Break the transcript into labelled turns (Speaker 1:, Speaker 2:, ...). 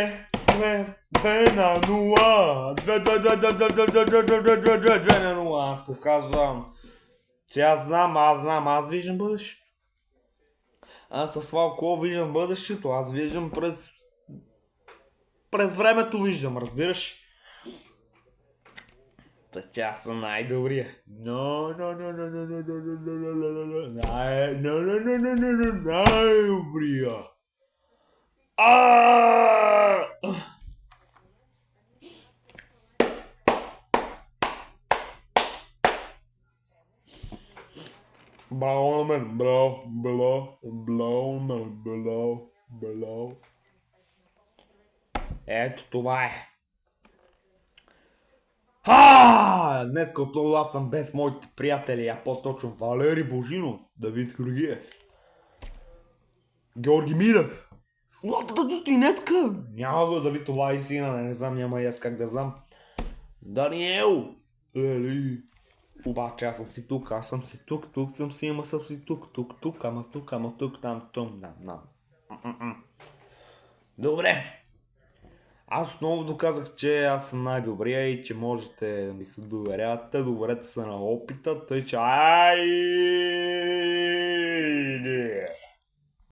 Speaker 1: 2 на 0. 2 на 0. Аз показвам, че аз знам, аз виждам бъдеще. Аз със Славко виждам бъдещето, аз виждам през времето виждам, разбираш? Така аз съм най-добрия. Най-добрия. Браво на мен, браво. Ето това е. Днес като аз съм без моите приятели, а по-точно Валери Божинов, Давид Георгиев, Георги Милев, Златата Дотинетка, няма да дали това и сина, не знам, няма и аз как да знам, Даниел, обаче аз съм си тук, тук съм си, ама съм си тук, ама тук, там. Добре. Аз отново доказах, че аз съм най-добрия и че можете да ми се доверявате. Доверете се на опита, тъй че айде!